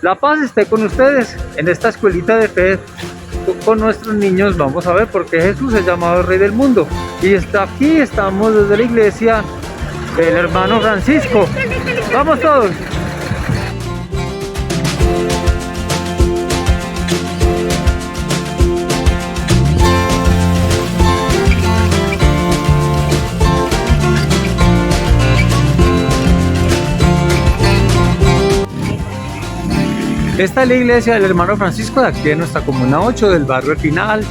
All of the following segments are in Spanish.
La paz esté con ustedes en esta escuelita de fe. Con nuestros niños vamos a ver por qué Jesús es llamado Rey del mundo. Y está aquí, estamos desde la iglesia del hermano Francisco. Vamos todos. Esta es la iglesia del hermano Francisco de aquí de nuestra comuna 8 del barrio El Pinal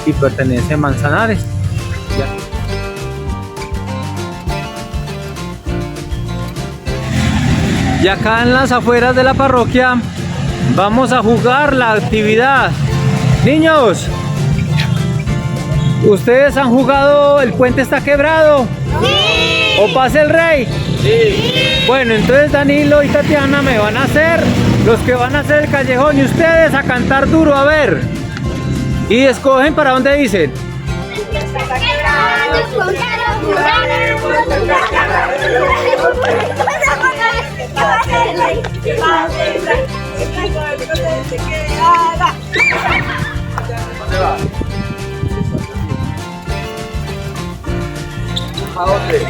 y pertenece a Manzanares. Y acá en las afueras de la parroquia vamos a jugar la actividad. Niños, ¿ustedes han jugado El Puente Está Quebrado? ¡Sí! ¿O Pase el Rey? ¡Sí! Bueno, entonces Danilo y Tatiana me van a hacer los que van a hacer el callejón y ustedes a cantar duro, a ver. Y escogen para dónde dicen. ¿A dónde?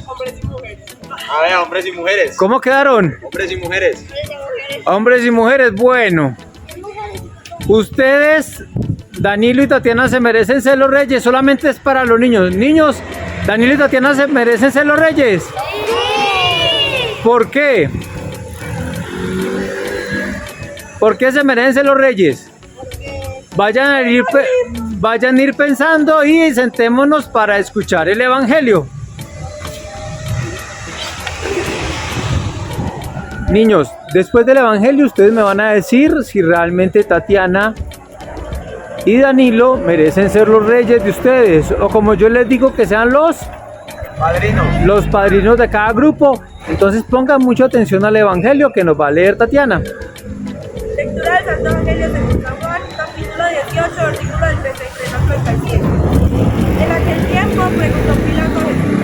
Hombres y mujeres. A ver, hombres y mujeres. ¿Cómo quedaron? Hombres y mujeres. Hombres y mujeres, bueno. Ustedes, Danilo y Tatiana, se merecen ser los reyes, solamente es para los niños. Niños, Danilo y Tatiana se merecen ser los reyes. ¿Por qué? ¿Por qué se merecen ser los reyes? Vayan a ir pensando y sentémonos para escuchar el evangelio. Niños, después del evangelio ustedes me van a decir si realmente Tatiana y Danilo merecen ser los reyes de ustedes, o como yo les digo, que sean los padrinos de cada grupo. Entonces pongan mucha atención al evangelio que nos va a leer Tatiana. Lectura del Santo Evangelio según San Juan, capítulo 18, versículo del 33 al 37. En aquel tiempo preguntó Pilato a Jesús: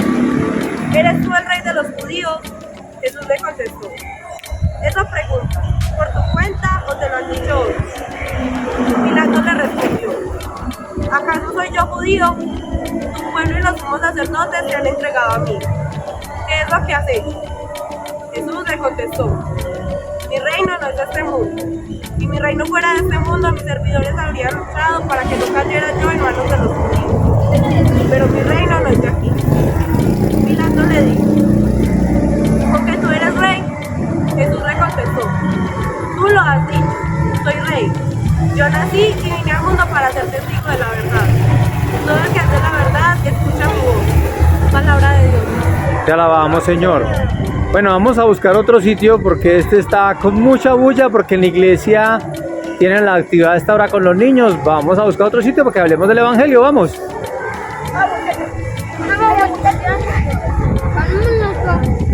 ¿eres tú el rey de los judíos? Jesús le contestó: esa pregunta, ¿por tu cuenta o te lo han dicho otros? Pilato le respondió: ¿acaso soy yo judío? Tu pueblo y los sumos sacerdotes te han entregado a mí. ¿Qué es lo que has hecho? Jesús le contestó: mi reino no es de este mundo. Si mi reino fuera de este mundo, mis servidores habrían luchado para que no cayera yo en manos de los judíos. Pero mi reino no es de aquí. Pilato le dijo: ¿con que tú eres rey? Jesús le contestó: tú lo has dicho, soy rey. Yo nací y vine al mundo para ser testigo de la verdad. Todo el que hace la verdad escucha mi voz. Palabra de Dios. Te alabamos, Señor. Bueno, vamos a buscar otro sitio porque este está con mucha bulla, porque en la iglesia tienen la actividad a esta hora con los niños. Vamos a buscar otro sitio porque hablemos del evangelio, vamos.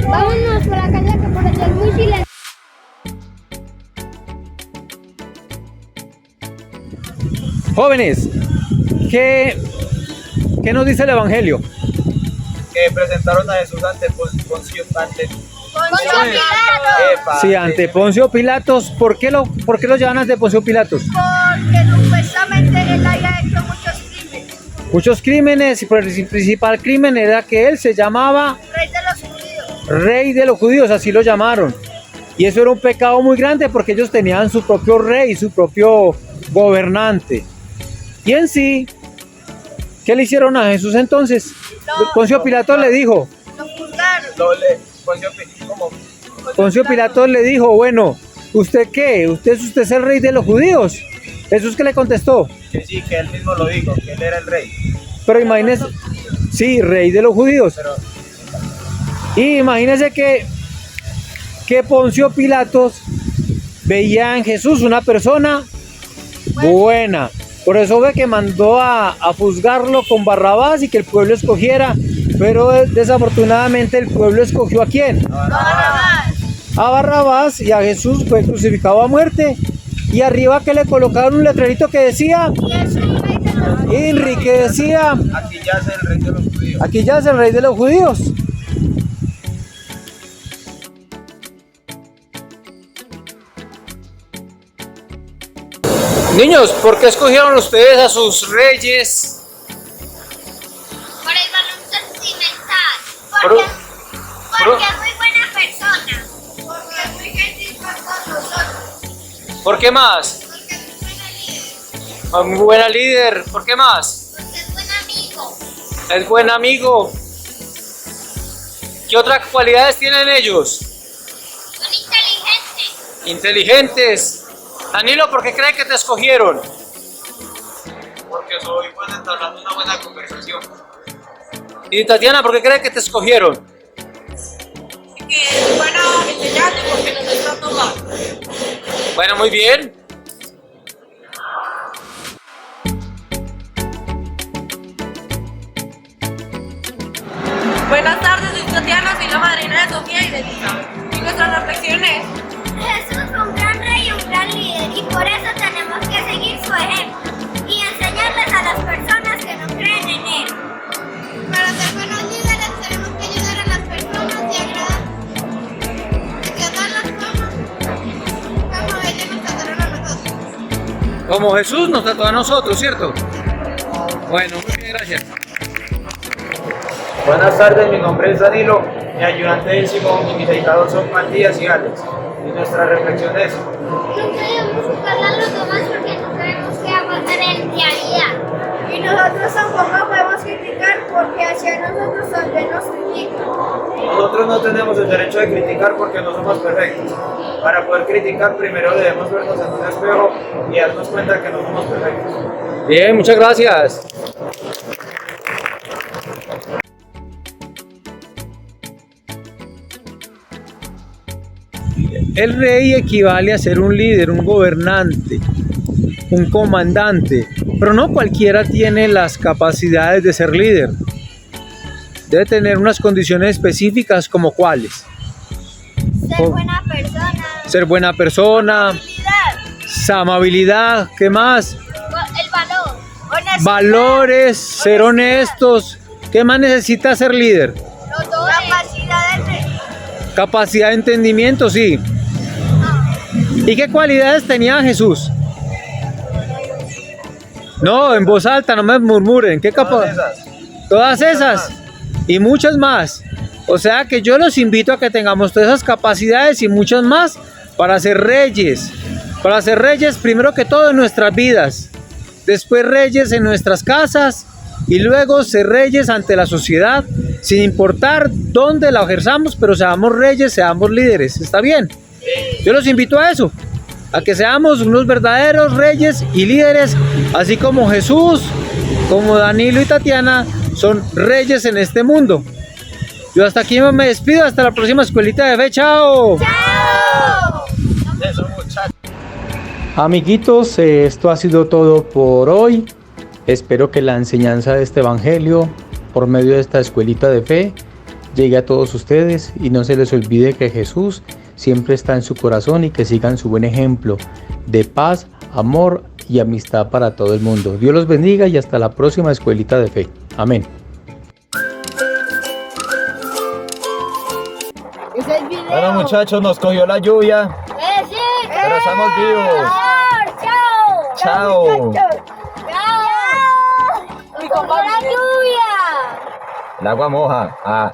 Vámonos por la calle que por allá es muy silencioso. Jóvenes, ¿qué nos dice el evangelio? Que presentaron a Jesús ante Poncio Sí, ante Poncio Pilatos. ¿Por qué lo llevan ante Poncio Pilatos? Porque supuestamente él había hecho muchos crímenes. Muchos crímenes, y el principal crimen era que él se llamaba Rey de los judíos. Rey de los judíos, así lo llamaron. Y eso era un pecado muy grande porque ellos tenían su propio rey, su propio gobernante. Y en sí, ¿qué le hicieron a Jesús entonces? Poncio Pilatos le dijo. Lo juzgaron. Poncio Pilatos le dijo, bueno, ¿usted qué? ¿Usted es el rey de los judíos? Jesús, ¿qué le contestó? Que sí, que él mismo lo dijo, que él era el rey. Pero imagínese, sí, rey de los judíos. Y imagínese que Poncio Pilatos veía en Jesús una persona buena. Por eso ve que mandó a juzgarlo con Barrabás y que el pueblo escogiera. Pero desafortunadamente el pueblo escogió ¿a quién? Barrabás. A Barrabás, y a Jesús fue crucificado a muerte. Y arriba que le colocaron un letrerito que decía, Jesús, rey de los judíos. Enrique decía, Aquí yace el rey de los judíos. aquí ya es el rey de los judíos. Niños, ¿por qué escogieron ustedes a sus reyes? Por el valor sentimental. Pro- Porque es muy buena persona. Porque es muy gentil con todos nosotros. ¿Por qué más? Porque es muy buena líder. Ah, muy buena líder. ¿Por qué más? Porque es buen amigo. Es buen amigo. ¿Qué otras cualidades tienen ellos? Son inteligentes. Inteligentes. Danilo, ¿por qué cree que te escogieron? Porque soy bueno entablando una buena conversación. Y Tatiana, ¿por qué cree que te escogieron? Que es buena enseñante porque nos está tomando. Bueno, muy bien. Buenas tardes, soy Tatiana, soy la madrina de Sofía y de Lisa. Y nuestra reflexión es: Jesús fue un gran rey y un gran líder. Y por eso tenemos que seguir su ejemplo. Y enseñarles a las personas que no creen en él. Para ser buenos líderes tenemos que ayudar a las personas y agradarlas como ellos nos trataron a nosotros. Como Jesús nos trató a nosotros, ¿cierto? Bueno, muy bien, gracias. Buenas tardes, mi nombre es Danilo, mi ayudante es Simón y mis editadores son Matías y Alex. Y nuestra reflexión es: No queremos juzgar a los demás porque no sabemos qué va a pasar en realidad. Y nosotros tampoco podemos criticar porque hacia nosotros también nos critican. nosotros no tenemos el derecho de criticar porque no somos perfectos. Para poder criticar primero debemos vernos en un espejo y darnos cuenta que no somos perfectos. Bien, muchas gracias. El rey equivale a ser un líder, un gobernante, un comandante, pero no cualquiera tiene las capacidades de ser líder. Debe tener unas condiciones específicas como cuáles. Ser buena persona. Ser buena persona, Habilidad. amabilidad, ¿qué más? El valor. Honestidad. Valores, ser honestos. ¿Qué más necesita ser líder? Los dones. Capacidad de Capacidad de entendimiento, sí. ¿Y qué cualidades tenía Jesús? No, en voz alta, no me murmuren. ¿Qué Todas esas. Todas esas y muchas más. O sea que yo los invito a que tengamos todas esas capacidades y muchas más para ser reyes. Para ser reyes primero que todo en nuestras vidas. Después reyes en nuestras casas y luego ser reyes ante la sociedad, sin importar dónde la ejerzamos, pero seamos reyes, seamos líderes. ¿Está bien? Yo los invito a eso, a que seamos unos verdaderos reyes y líderes, así como Jesús, como Danilo y Tatiana son reyes en este mundo. Yo hasta aquí me despido, hasta la próxima escuelita de fe. ¡Chao! ¡Chao! Eso, muchachos. Amiguitos, esto ha sido todo por hoy. Espero que la enseñanza de este evangelio por medio de esta escuelita de fe llegue a todos ustedes y no se les olvide que Jesús siempre está en su corazón y que sigan su buen ejemplo de paz, amor y amistad para todo el mundo. Dios los bendiga y hasta la próxima escuelita de fe. Amén. Es el video. Bueno, muchachos, nos cogió la lluvia, Sí. pero estamos vivos. Chao. Chao. Chao. Como la lluvia. El agua moja. Ah.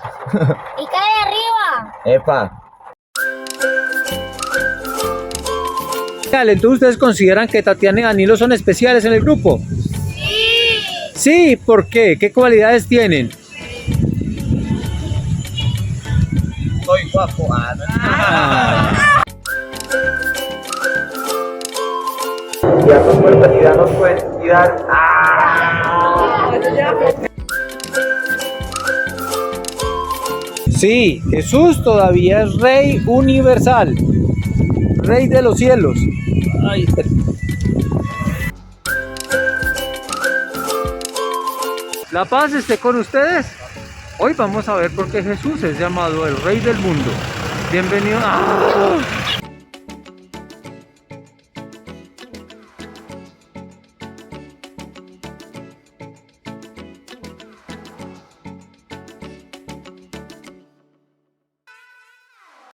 Y cae arriba. Epa. Entonces, ¿ustedes consideran que Tatiana y Danilo son especiales en el grupo? Sí. Sí, ¿por qué? ¿Qué cualidades tienen? Soy guapo. Ah, no. Y darnos cuenta y darnos cuenta y dar. Sí, Jesús todavía es Rey universal, Rey de los cielos. Ay, la paz esté con ustedes. Hoy vamos a ver por qué Jesús es llamado el Rey del mundo. Bienvenido. ¡Ah!